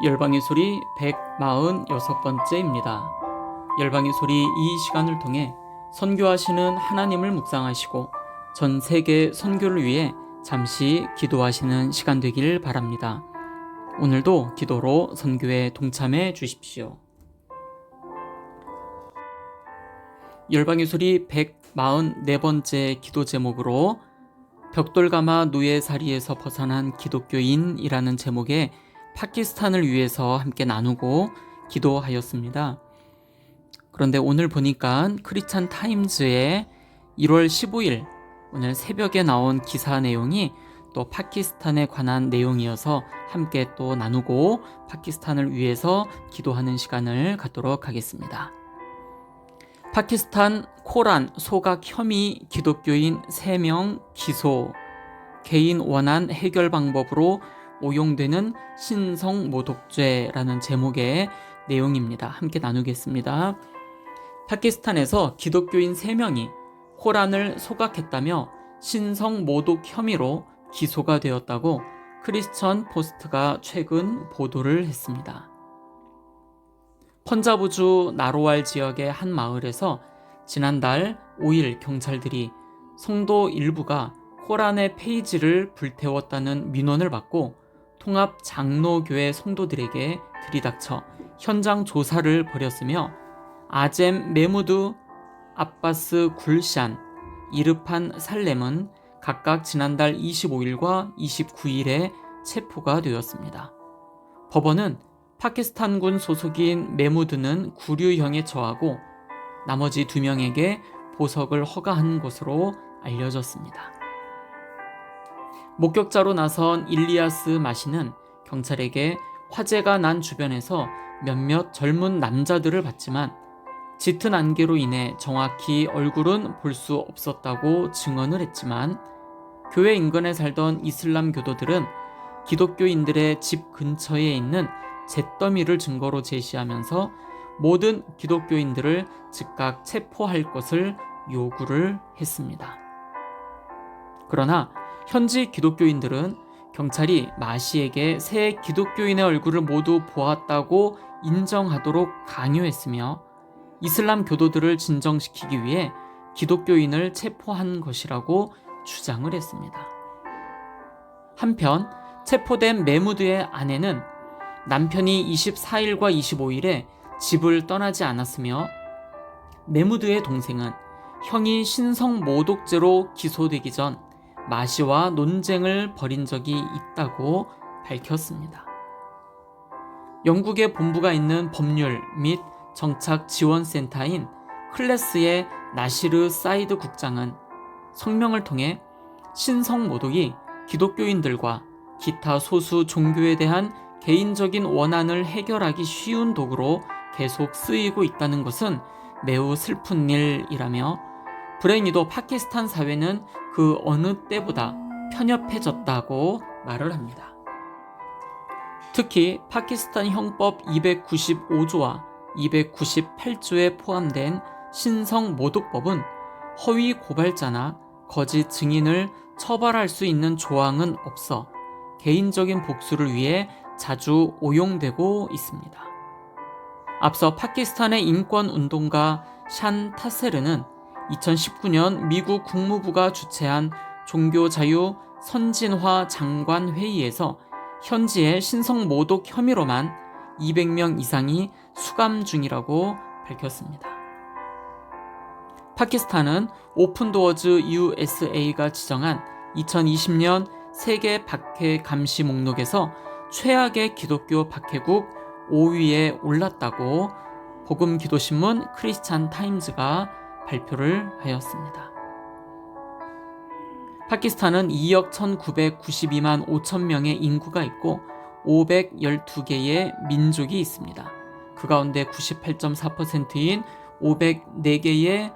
열방의 소리 146번째입니다. 열방의 소리 이 시간을 통해 선교하시는 하나님을 묵상하시고 전 세계 선교를 위해 잠시 기도하시는 시간 되길 바랍니다. 오늘도 기도로 선교에 동참해 주십시오. 열방의 소리 144번째 기도 제목으로 벽돌가마 노예살이에서 벗어난 기독교인이라는 제목의 파키스탄을 위해서 함께 나누고 기도하였습니다. 그런데 오늘 보니까 크리스찬 타임즈의 1월 15일 오늘 새벽에 나온 기사 내용이 또 파키스탄에 관한 내용이어서 함께 또 나누고 파키스탄을 위해서 기도하는 시간을 갖도록 하겠습니다. 파키스탄 코란 소각 혐의 기독교인 3명 기소, 개인 원한 해결 방법으로 오용되는 신성모독죄라는 제목의 내용입니다. 함께 나누겠습니다. 파키스탄에서 기독교인 3명이 코란을 소각했다며 신성모독 혐의로 기소가 되었다고 크리스천 포스트가 최근 보도를 했습니다. 펀자브주 나로왈 지역의 한 마을에서 지난달 5일 경찰들이 성도 일부가 코란의 페이지를 불태웠다는 민원을 받고 통합 장로교회 성도들에게 들이닥쳐 현장 조사를 벌였으며 아젬 메무드, 아바스 굴샨, 이르판 살렘은 각각 지난달 25일과 29일에 체포가 되었습니다. 법원은 파키스탄군 소속인 메무드는 구류형에 처하고 나머지 2명에게 보석을 허가한 것으로 알려졌습니다. 목격자로 나선 일리아스 마시는 경찰에게 화재가 난 주변에서 몇몇 젊은 남자들을 봤지만 짙은 안개로 인해 정확히 얼굴은 볼 수 없었다고 증언을 했지만 교회 인근에 살던 이슬람 교도들은 기독교인들의 집 근처에 있는 잿더미를 증거로 제시하면서 모든 기독교인들을 즉각 체포할 것을 요구를 했습니다. 그러나 현지 기독교인들은 경찰이 마시에게 새 기독교인의 얼굴을 모두 보았다고 인정하도록 강요했으며 이슬람 교도들을 진정시키기 위해 기독교인을 체포한 것이라고 주장을 했습니다. 한편 체포된 메무드의 아내는 남편이 24일과 25일에 집을 떠나지 않았으며 메무드의 동생은 형이 신성모독죄로 기소되기 전 마시와 논쟁을 벌인 적이 있다고 밝혔습니다. 영국의 본부가 있는 법률 및 정착 지원센터인 클래스의 나시르 사이드 국장은 성명을 통해 신성모독이 기독교인들과 기타 소수 종교에 대한 개인적인 원한을 해결하기 쉬운 도구로 계속 쓰이고 있다는 것은 매우 슬픈 일이라며 불행히도 파키스탄 사회는 그 어느 때보다 편협해졌다고 말을 합니다. 특히 파키스탄 형법 295조와 298조에 포함된 신성모독법은 허위 고발자나 거짓 증인을 처벌할 수 있는 조항은 없어 개인적인 복수를 위해 자주 오용되고 있습니다. 앞서 파키스탄의 인권운동가 샨 타세르는 2019년 미국 국무부가 주최한 종교자유 선진화 장관 회의에서 현지의 신성모독 혐의로만 200명 이상이 수감 중이라고 밝혔습니다. 파키스탄은 오픈도어즈 USA가 지정한 2020년 세계 박해 감시 목록에서 최악의 기독교 박해국 5위에 올랐다고 복음기도신문 크리스찬 타임즈가 발표를 하였습니다. 파키스탄은 2억 1992만 5천 명의 인구가 있고 512개의 민족이 있습니다. 그 가운데 98.4%인 504개의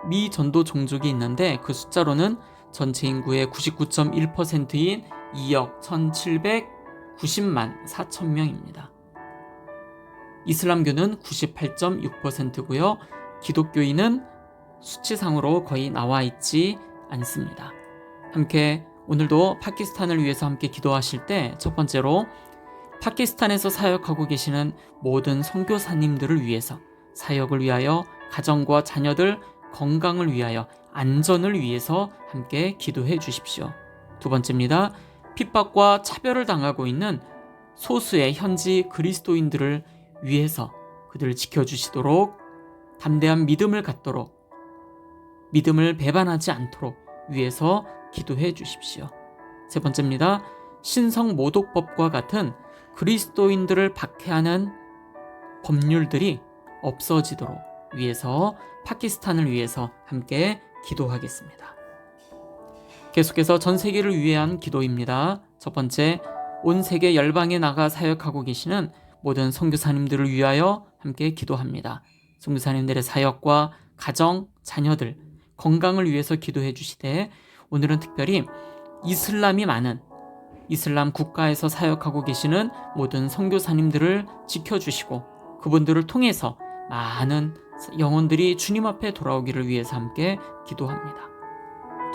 미전도 종족이 있는데 그 숫자로는 전체 인구의 99.1%인 2억 1790만 4천 명입니다. 이슬람교는 98.6%고요. 기독교인은 수치상으로 거의 나와 있지 않습니다. 함께 오늘도 파키스탄을 위해서 함께 기도하실 때 첫 번째로 파키스탄에서 사역하고 계시는 모든 선교사님들을 위해서, 사역을 위하여, 가정과 자녀들 건강을 위하여, 안전을 위해서 함께 기도해 주십시오. 두 번째입니다. 핍박과 차별을 당하고 있는 소수의 현지 그리스도인들을 위해서 그들을 지켜주시도록, 담대한 믿음을 갖도록, 믿음을 배반하지 않도록 위해서 기도해 주십시오. 세 번째입니다. 신성모독법과 같은 그리스도인들을 박해하는 법률들이 없어지도록 위해서, 파키스탄을 위해서 함께 기도하겠습니다. 계속해서 전 세계를 위한 기도입니다. 첫 번째, 온 세계 열방에 나가 사역하고 계시는 모든 선교사님들을 위하여 함께 기도합니다. 선교사님들의 사역과 가정, 자녀들, 건강을 위해서 기도해 주시되, 오늘은 특별히 이슬람이 많은 이슬람 국가에서 사역하고 계시는 모든 선교사님들을 지켜주시고 그분들을 통해서 많은 영혼들이 주님 앞에 돌아오기를 위해서 함께 기도합니다.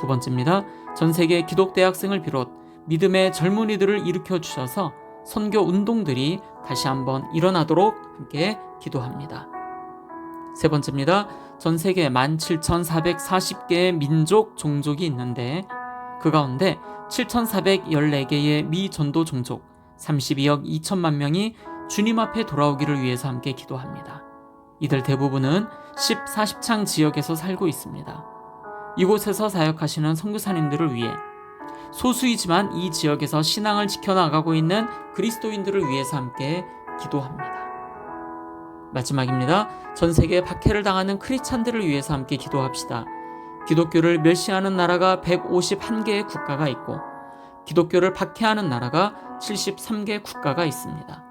두 번째입니다. 전 세계 기독대학생을 비롯 믿음의 젊은이들을 일으켜 주셔서 선교 운동들이 다시 한번 일어나도록 함께 기도합니다. 세 번째입니다. 전 세계 17,440개의 민족, 종족이 있는데 그 가운데 7,414개의 미전도 종족 32억 2천만 명이 주님 앞에 돌아오기를 위해서 함께 기도합니다. 이들 대부분은 10-40창 지역에서 살고 있습니다. 이곳에서 사역하시는 선교사님들을 위해, 소수이지만 이 지역에서 신앙을 지켜나가고 있는 그리스도인들을 위해서 함께 기도합니다. 마지막입니다. 전 세계 박해를 당하는 크리스찬들을 위해서 함께 기도합시다. 기독교를 멸시하는 나라가 151개의 국가가 있고 기독교를 박해하는 나라가 73개 국가가 있습니다.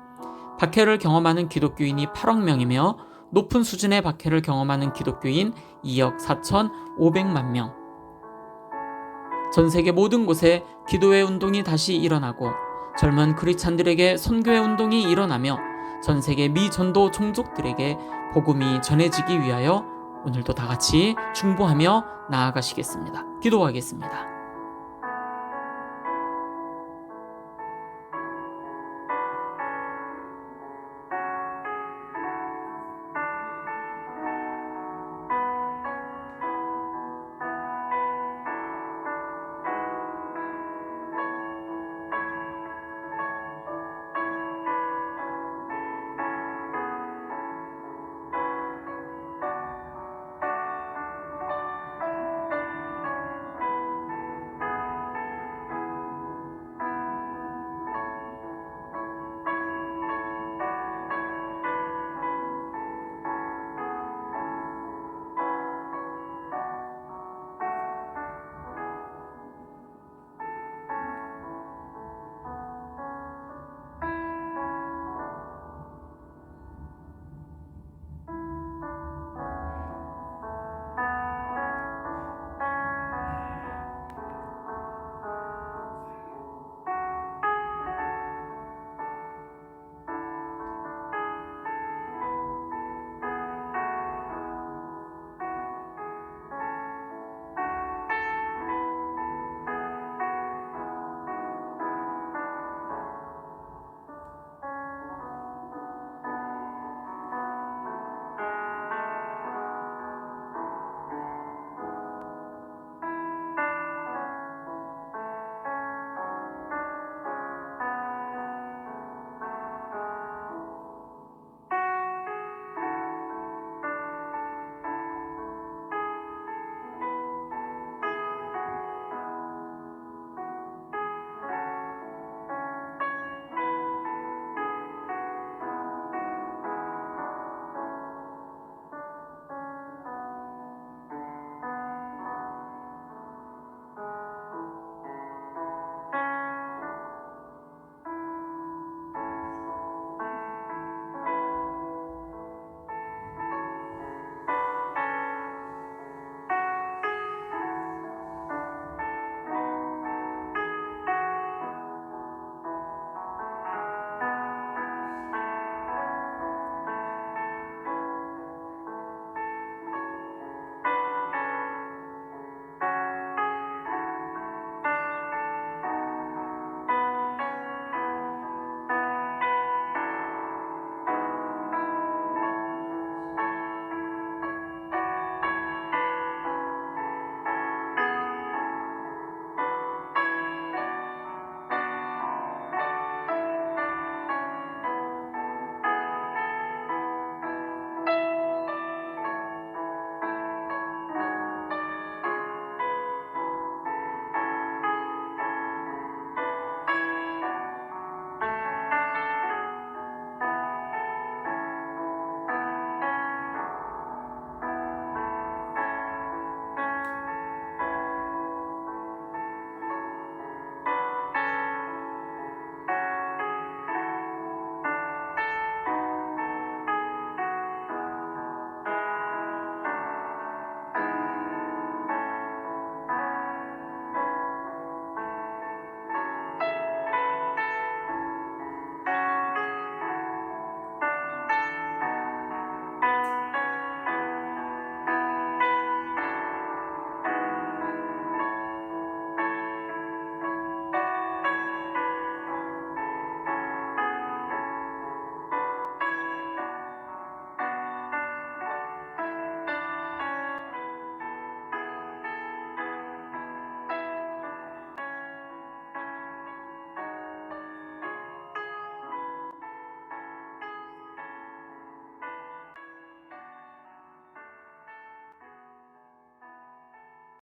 박해를 경험하는 기독교인이 8억 명이며 높은 수준의 박해를 경험하는 기독교인 2억 4,500만 명. 전 세계 모든 곳에 기도의 운동이 다시 일어나고 젊은 크리스찬들에게 선교의 운동이 일어나며 전 세계 미전도 종족들에게 복음이 전해지기 위하여 오늘도 다 같이 중보하며 나아가시겠습니다. 기도하겠습니다.